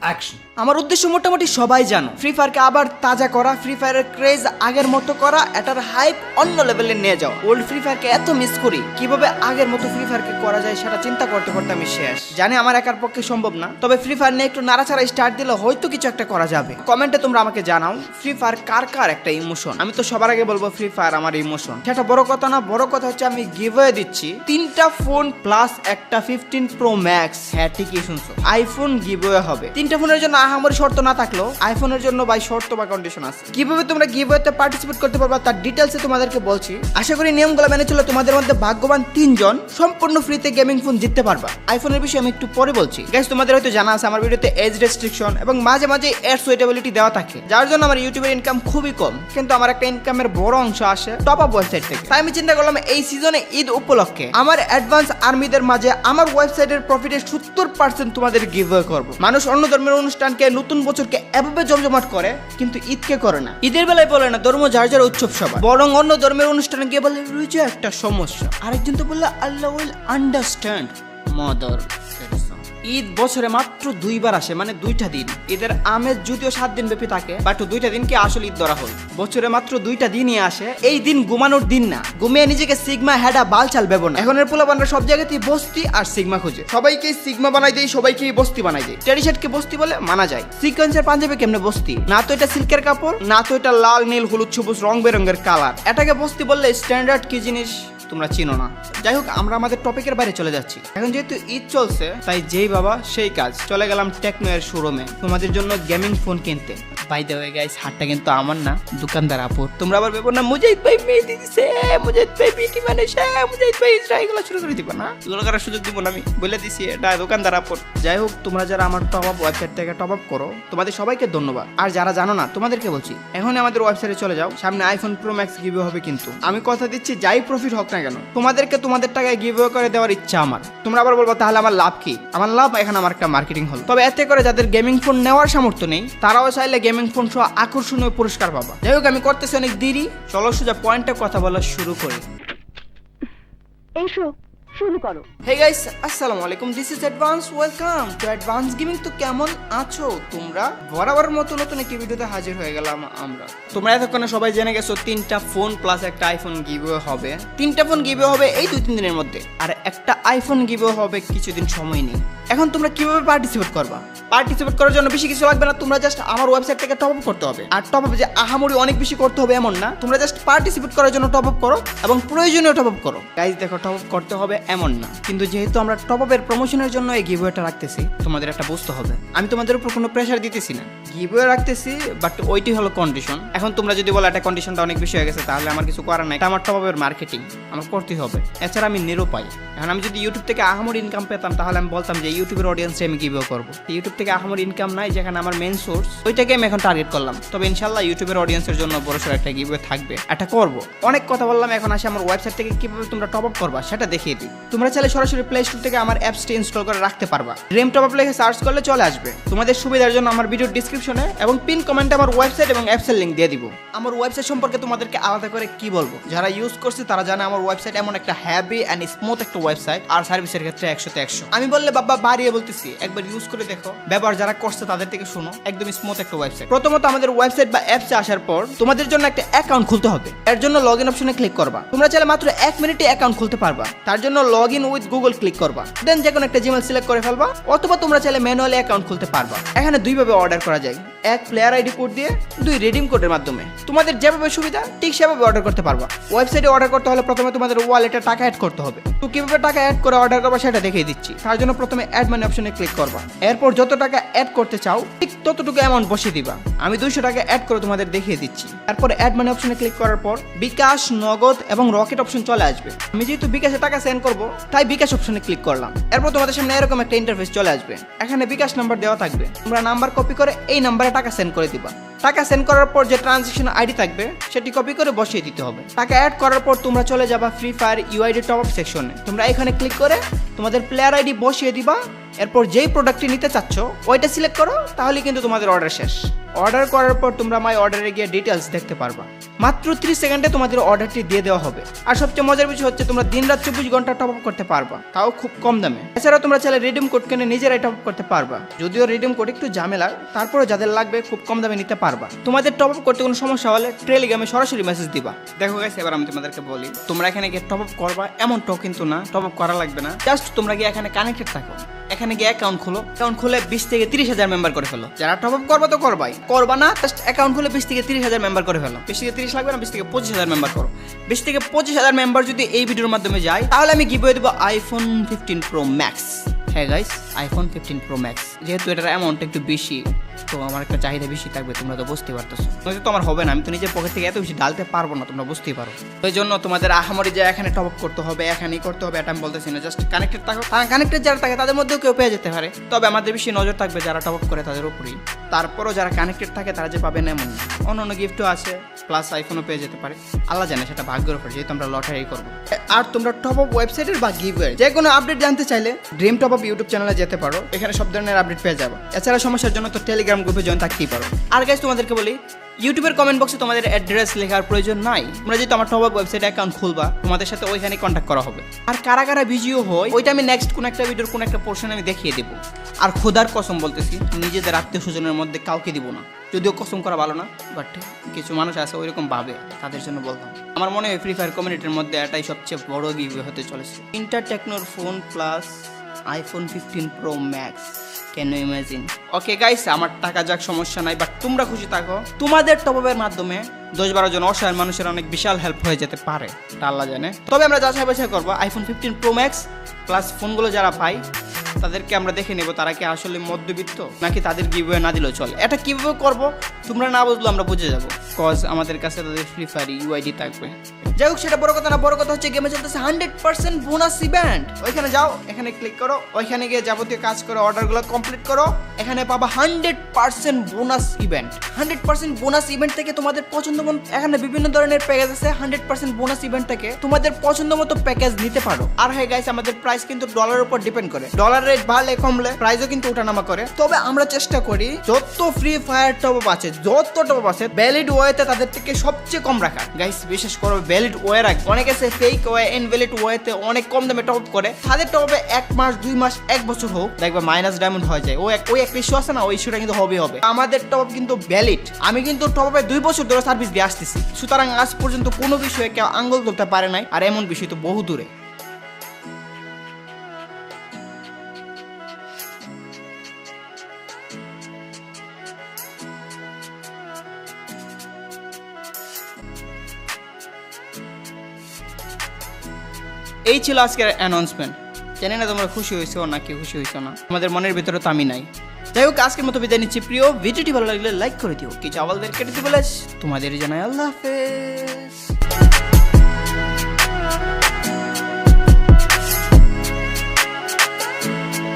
Action. আমার উদ্দেশ্য মোটামুটি সবাই জানো, ফ্রি ফায়ারকে আবার তাজা করা, ফ্রি ফায়ারের ক্রেজ আগের মতো করা, এটার হাইপ অন্য লেভেলে নিয়ে যাওয়া। ওল্ড ফ্রি ফায়ারকে এত মিস করি, কিভাবে আগের মতো ফ্রি ফায়ারকে করা যায় সেটা চিন্তা করতে করতে আমি শেষ। জানি আমার একার পক্ষে সম্ভব না, তবে ফ্রি ফায়ার নিয়ে একটু নাড়াচাড়া স্টার্ট দিলে হয়তো কিছু একটা করা যাবে। কমেন্টে তোমরা আমাকে জানাও ফ্রি ফায়ার কার কার একটা ইমোশন। আমি তো সবার আগে বলবো ফ্রি ফায়ার আমার ইমোশন। সেটা বড় কথা না, বড় কথা হচ্ছে আমি গিভওয়ে দিচ্ছি 3টা ফোন প্লাস একটা 15 প্রো ম্যাক্স। হ্যাঁ ঠিকই শুনছো, আইফোন গিভওয়ে হবে। 3টা ফোনের জন্য আহামরি শর্ত না থাকলেও আইফোনের জন্য ভাই শর্ত বা কন্ডিশন আছে। কিভাবে তোমরা গিভওয়েতে পার্টিসিপেট করতে পারবা তার ডিটেইলসে তোমাদেরকে বলছি। আশা করি নিয়মগুলো মেনে চলে তোমাদের মধ্যে ভাগ্যবান 3 জন সম্পূর্ণ ফ্রিতে গেমিং ফোন জিততে পারবা। আইফোনের বিষয়ে আমি একটু পরে বলছি। গাইস তোমাদের হয়তো জানা আছে আমার ভিডিওতে এজ রেস্ট্রিকশন এবং মাঝে মাঝে এড সুইটেবিলিটি দেওয়া থাকে, যার জন্য আমার ইউটিউবের ইনকাম খুবই কম, কিন্তু আমার একটা ইনকামের বড় অংশ আসে টপ আপ ওয়েবসাইট থেকে। তাই আমি চিন্তা করলাম এই সিজনে ঈদ উপলক্ষে আমার অ্যাডভান্স আর্মিদের মাঝে আমার ওয়েবসাইটের প্রফিটের 70% তোমাদের গিভওয়ে করব। মানুষ অন্য ধর্মের অনুষ্ঠানকে, নতুন বছরকে এভাবে জমজমাট করে, কিন্তু ঈদকে করে না। ঈদের বেলায় বলে না ধর্ম যার যার উৎসব সভা, বরং অন্য ধর্মের অনুষ্ঠানে গিয়ে বলে রয়েছে একটা সমস্যা, আরেকজন তো বললে আল্লাহ উইল আন্ডারস্ট্যান্ড। মদার ঈদ বছরে মাত্র 2বার আসে, মানে 2টা দিন। ঈদের আমেজ যদিও 7 দিন ব্যাপী থাকে, বাট 2টা দিনকে আসল ঈদ ধরা হয়। বছরে মাত্র 2টা দিনই আসে, এই দিন ঘুমানোর দিন না। ঘুমিয়ে নিজেকে সিগমা হেডা বাল চাল বেবো না। এখনের পোলাপানরা সব জায়গাতেই বস্তি আর সিগমা খুঁজে, সবাইকে সিগমা বানাই দেয়, সবাইকেই বস্তি বানাই দেয়। টেরিশার্টকে বস্তি বলে মানা যায়, সিকোয়েন্সের পাঞ্জাবি কেমনে বস্তি? না তো এটা সিল্কের কাপড়, না তো এটা লাল নীল হলুদ সবুজ রং বেরঙের কালার। এটাকে বস্তি বললে স্ট্যান্ডার্ড কি জিনিস তোমরা চিনো না। যাই হোক, আমরা আমাদের টপিকের বাইরে চলে যাচ্ছি। এখন যেহেতু ঈদ চলছে, তাই যেই বাবা সেই কাজ, চলে গেলাম টেকনো এর শোরুমে তোমাদের জন্য গেমিং ফোন কিনতে। বাই দ্য ওয়ে গাইস, হাটটা কিন্তু আমার না, দোকানদার আপুর। তোমরা আবার ভেবো না মুজাহিদ ভাই মেহেদি দিছে, মুজাহিদ ভাই বিটি বানাইছে, মুজাহিদ ভাই ইসরা, এগুলো শুরু করে দিবা না, এগুলো করার সুযোগ দিব না, আমি বলে দিছি এটা দোকানদার আপুর। যাই হোক, তোমরা যারা আমার টপ আপ ওয়েবসাইট থেকে টপ আপ করো, তোমাদের সবাইকে ধন্যবাদ। আর যারা জানো না তোমাদেরকে বলছি, এখন আমাদের ওয়েবসাইটে চলে যাও, সামনে আইফোন প্রো ম্যাক্স গিভওয়ে হবে। কিন্তু আমি কথা দিচ্ছি, যাই প্রফিট হোক না কেন, তোমাদেরকে তোমাদের টাকায় গিভওয়ে করে দেওয়ার ইচ্ছা আমার। তোমরা আবার বলবো তাহলে আমার লাভ কি? আমার লাভ এখানে আমার একটা মার্কেটিং হল। তবে এতে করে যাদের গেমিং ফোন নেওয়ার সামর্থ্য নেই, তারাও চাইলে গেমিং ফোন সহ আকর্ষণীয় পুরস্কার পাবা। যাই হোক, আমি করতেছি অনেক দেরি, চলো সোজা পয়েন্টে কথা বলা শুরু করি। এসো শুরু করো। হে গাইস, আসসালামু আলাইকুম, this is advance, welcome to advance gaming. তো কেমন আছো তোমরা? বরাবর মতো নতুন একটি ভিডিওতে হাজির হয়ে গেলাম আমরা। তোমরা এতক্ষণে সবাই জেনে গেছো 3টা ফোন প্লাস একটা আইফোন গিভওয়ে হবে। 3টা ফোন গিভওয়ে হবে এই 2-3 দিনের মধ্যে, আর একটা আইফোন গিভওয়ে হবে কিছুদিন সময় নেই। এখন তোমরা কিভাবে পার্টিসিপেট করবা? পার্টিসিপেট করার জন্য বেশি কিছু লাগবে না, তোমরা জাস্ট আমার ওয়েবসাইট থেকে টপ আপ করতে হবে। আর টপ আপ যে আহামরি অনেক বেশি করতে হবে এমন না, তোমরা জাস্ট পার্টিসিপেট করার জন্য টপ আপ করো এবং প্রয়োজনীয় টপ আপ করো। গাইস দেখো, টপ আপ করতে হবে এমন না, কিন্তু যেহেতু আমরা টপ আপের প্রমোশনের জন্য এই গিভওয়েটা রাখতেছি, তোমাদের একটা বুঝতে হবে। আমি তোমাদের উপর কোনো প্রেশার দিতেছি না, গিভওয়ে রাখতেছি, বাট ওইটি হলো কন্ডিশন। এখন তোমরা যদি বলো একটা কন্ডিশনটা অনেক বেশি হয়ে গেছে, তাহলে আমার কিছু করার নাই, এটা আমার টপ আপের মার্কেটিং, আমার করতেই হবে। এছাড়া আমি নিরুপায়। এখন আমি যদি ইউটিউব থেকে আহামরি ইনকাম পেতাম, তাহলে আমি বলতাম যে ইউটিউবের অডিয়েন্সে আমি গিভওয়ে করবো। ইউটিউব থেকে আহামরি ইনকাম নাই, যেখানে আমার মেইন সোর্স, ওইটাকে আমি এখন টার্গেট করলাম। তবে ইনশাল্লাহ ইউটিউবের অডিয়েন্সের জন্য বড়সড় একটা গিভওয়ে থাকবে, এটা করবো। অনেক কথা বললাম, এখন আসে আমার ওয়েবসাইট থেকে কিভাবে তোমরা টপ আপ করবা সেটা দেখিয়ে দিই। তোমরা চাইলে সরাসরি প্লে স্টোর থেকে আমার অ্যাপসটি ইনস্টল করে রাখতে পারবা। ড্রিম টপ আপ লিখে সার্চ করলে চলে আসবে। তোমাদের সুবিধার জন্য আমার ভিডিও ডিসক্রিপশনে এবং পিন কমেন্টে আমার ওয়েবসাইট এবং অ্যাপসের লিংক দিয়ে দিব। আমার ওয়েবসাইট সম্পর্কে তোমাদেরকে আলাদা করে কি বলবো, যারা ইউজ করছে তারা জানে আমার ওয়েবসাইট এমন একটা হ্যাভি অ্যান্ড স্মুথ একটা ওয়েবসাইট, আর সার্ভিসের ক্ষেত্রে 100তে 100। আমি বললে বাবা বাড়িয়ে বলতেছি, একবার ইউজ করে দেখো, ব্যবহার যারা করছে তাদের থেকে শুনো, একদম স্মুথ একটা ওয়েবসাইট। প্রথমত আমাদের ওয়েবসাইট বা অ্যাপসে আসার পর তোমাদের জন্য একটা অ্যাকাউন্ট খুলতে হবে। এর জন্য লগ ইন অপশনে ক্লিক করবা। তোমরা চাইলে মাত্র 1 মিনিটে অ্যাকাউন্ট খুলতে পারবা। তার জন্য log in with Google click করবা, দেন যে কোনো একটা জিমেল সিলেক্ট করে ফেলবা, অথবা তোমরা চাইলে ম্যানুয়ালি অ্যাকাউন্ট খুলতে পারবা। এখানে 2 ভাবে অর্ডার করা যায়, 1 প্লেয়ার আইডি কোড দিয়ে, 2 রিডিম কোডের মাধ্যমে। তোমাদের যেভাবে সুবিধা ঠিক সেভাবে অর্ডার করতে পারবা। ওয়েবসাইটে অর্ডার করতে হলে প্রথমে তোমাদের ওয়ালেটে টাকা অ্যাড করতে হবে। তো কিভাবে টাকা অ্যাড করে অর্ডার করবা সেটা দেখিয়ে দিচ্ছি। তার জন্য প্রথমে অ্যাড মানি অপশনে ক্লিক করবা। এরপর যত টাকা অ্যাড করতে চাও ঠিক ততটুকু অ্যামাউন্ট বসিয়ে দিবা। আমি 200 টাকা অ্যাড করে তোমাদের দেখিয়ে দিচ্ছি। তারপর অ্যাড মানি অপশনে ক্লিক করার পর বিকাশ, নগদ এবং রকেট অপশন চলে আসবে। আমি যেহেতু বিকাশে টাকা সেন্ড করব, তাই বিকাশ অপশনে ক্লিক করলাম। এরপর তোমাদের সামনে এরকম একটা ইন্টারফেস চলে আসবে। এখানে বিকাশ নাম্বার দেওয়া থাকবে, তোমরা নাম্বার কপি করে এই নাম্বারে টাকা সেন্ড করে দিবা। টাকা সেন্ড করার পর যে ট্রানজ্যাকশন আইডি থাকবে সেটি কপি করে বসিয়ে দিতে হবে। টাকা অ্যাড করার পর তোমরা চলে যাবা free fire UID top up সেকশনে। তোমরা এখানে ক্লিক করে তোমাদের প্লেয়ার আইডি বসিয়ে দিবা, এরপর যেই প্রোডাক্টটি নিতে চাচ্ছ ওইটা সিলেক্ট করো, তাহলে কিন্তু তোমাদের অর্ডার শেষ। অর্ডার করার পর তোমরা মাই অর্ডারে গিয়ে ডিটেলস দেখতে পারবা। মাত্র 30 সেকেন্ডে তোমাদের অর্ডারটি দিয়ে দেওয়া হবে। আর সবচেয়ে মজার বিষয় হচ্ছে তোমরা দিনরাত 24 ঘন্টা টপ আপ করতে পারবা, তাও খুব কম দামে। এছাড়াও তোমরা চাইলে রিডিম কোড কিনে নিজেরাই টপ আপ করতে পারবা, যদিও রিডিম কোড একটু ঝামেলা, তারপরে যাদের লাগবে খুব কম দামে নিতে পারবা। তোমাদের টপ আপ করতে কোনো সমস্যা হলে টেলিগ্রামে সরাসরি মেসেজ দিবা। দেখো গাইস, এবার আমি তোমাদেরকে বলি, তোমরা এখানে গিয়ে টপ আপ করবা এমনটাও কিন্তু না, টপ আপ করা লাগবে না। জাস্ট তোমরা গিয়ে এখানে কানেক্টেড থাকো, এখানে গিয়ে অ্যাকাউন্ট খোলো। অ্যাকাউন্ট খুলে 20 থেকে 30,000 মেম্বার করে ফেলো। যারা টপ আপ করবা তো করবাই, করবা না জাস্ট অ্যাকাউন্ট খুলে 20 থেকে 30,000 মেম্বার করে ফেলো। 20 থেকে 30 লাগবে না, 20 থেকে 25,000 মেম্বার করো। 20 থেকে 25,000 মেম্বার যদি এই ভিডিওর মাধ্যমে যায়, তাহলে আমি গিভওয়ে দেবো আইফোন 15 প্রো ম্যাক্স। হ্যাঁ গাইস, আইফোন 15 প্রো ম্যাক্স। যেহেতু এটার অ্যামাউন্ট একটু বেশি, তো আমার একটা চাহিদা বেশি থাকবে, তোমরা তো বুঝতেই পারতেছো। নয়তো তো আমার হবে না, আমি তো নিজের পকেট থেকে এত বেশি ডালতে পারবো না, তোমরা বুঝতেই পারো। ওই জন্য তোমাদের আহামরি যে এখানে টপ আপ করতে হবে, এখানেই করতে হবে, এটা আমি বলতেছি না। জাস্ট কানেক্টেড থাকো, কানেক্টেড যারা থাকে তাদের মধ্যেও কেউ পেয়ে যেতে পারে, তবে আমাদের বেশি নজর থাকবে যারা টপ আপ করে তাদের উপরেই। তারপরও যারা কানেক্টেড থাকে তারা যে পাবেন এমন না, অন্য গিফটও আছে, প্লাস আইফোনও পেয়ে যেতে পারে। আল্লাহ জানে, সেটা ভাগ্যের উপর, যেহেতু আমরা লটারি করবো। আর তোমরা টপ আপ ওয়েবসাইটের বা গিভওয়ে যে কোনো আপডেট জানতে চাইলে ড্রিম টপ আপ ইউটিউব চ্যানেলে যেতে পারো, এখানে সব ধরনের আপডেট পেয়ে যাবো। এছাড়া সমস্যার জন্য তো টেলিগ্রাম গ্রুপে জয়েন থাকতেই পারো। আর গাইস, তোমাদেরকে বলি, ইউটিউবের কমেন্ট বক্সে তোমাদের অ্যাড্রেস লেখার প্রয়োজন নাই। তোমরা যেহেতু আমার টপ আপ ওয়েবসাইটে অ্যাকাউন্ট খুলবা, তোমাদের সাথে ওইখানে কন্ট্যাক্ট করা হবে। আর কারা কারা ভিডিও হয় ওইটা আমি নেক্সট কোন একটা ভিডিওর কোন একটা পোর্শন আমি দেখিয়ে দেবো। আর খোদার কসম বলতেছি, নিজেদের আত্মীয় স্বজনের মধ্যে কাউকে দিব না, যদিও কসম করা ভালো না, বাট কিছু মানুষ আছে ওইরকম ভাবে, তাদের জন্য বলতাম। আমার মনে হয় ফ্রি ফায়ার কমিউনিটির মধ্যে এটাই সবচেয়ে বড় গিভওয়ে হতে চলেছে। ইন্টারটেকনোর phone plus iPhone 15 Pro Max. Can you imagine? Okay guys, আমার টাকা যাক, সমস্যা নাই, বাট তোমরা খুশি থাকো। তোমাদের টপ আপের মাধ্যমে 10-12 জন অসহায় মানুষের অনেক বিশাল হেল্প হয়ে যেতে পারে, এটা আল্লাহ জানে। তবে আমরা যাচাই বাছাই করবো আইফোন 15 প্রো ম্যাক্স প্লাস ফোনগুলো যারা পাই তাদেরকে আমরা দেখে নেব তারা কি আসলে মধ্যবিত্ত নাকি তাদের গিভওয়ে না দিলেও চলে। এটা কিভাবে করব তোমরা না বুঝলে আমরা বুঝে যাব, কজ আমাদের কাছে তাদের ফ্রি ফায়ার ইউআইডি থাকবে। যাই হোক, সেটা বড় কথা না, বড় কথা হচ্ছে গেমে চলতেছে 100% বোনাস ইভেন্ট। ওইখানে যাও, এখানে ক্লিক করো, ওইখানে গিয়ে যাবতীয় কাজ করো, অর্ডারগুলো কমপ্লিট করো। এখানে পাবা 100% বোনাস ইভেন্ট। 100% বোনাস ইভেন্ট থেকে তোমাদের পছন্দ মতো, এখানে বিভিন্ন ধরনের প্যাকেজ আছে। 100% বোনাস ইভেন্ট থেকে তোমাদের পছন্দ মতো প্যাকেজ নিতে পারো। আর হ্যাঁ গাইস, আমাদের প্রাইস কিন্তু ডলারের উপর ডিপেন্ড করে, ডলার রেট বাড়লে কমলে প্রাইসও কিন্তু ওঠানামা করে। তবে আমরা চেষ্টা করি যত ফ্রি ফায়ার টপ আপ আছে, যত টপ আপ আছে ভ্যালিড ওয়েতে তাদের থেকে সবচেয়ে কম রাখা। গাইস, বিশেষ করে ভ্যালিড ওয়ে রাখ, অনেকে আছে ফেক ওয়ে, ইনভ্যালিড ওয়েতে অনেক কম দামে টপ আপ করে। তাদের টপ আপে 1 মাস 2 মাস 1 বছর হোক, দেখবে মাইনাস ডায়মন্ড হয়ে যায়। ওই একটা ইস্যু আছে না, ওই ইস্যুটা কিন্তু হবে। আমাদের টপ আপ কিন্তু ভ্যালিড। আমি কিন্তু টপ আপে 2 বছর ধরে সার্ভিস দিয়ে আসতেছি, সুতরাং আজ পর্যন্ত কোনো বিষয়ে কেউ আঙ্গুল তুলতে পারে নাই। আর এমন বিষয় তো বহু দূরে। এই ছিল আজকের অ্যানাউন্সমেন্ট। জানি না তোমরা খুশি হয়েছো নাকি খুশি হয়েছো না, আমাদের মনের ভিতরে তো আমি নাই। যাই হোক, আজকের মতো বিদায় নিচ্ছি। প্রিয় ভিডিওটি ভালো লাগলে লাইক করে দিও, কিছু আওয়ালদের কেটে দিও, তোমাদের জানাই আল্লাহ হাফেজ।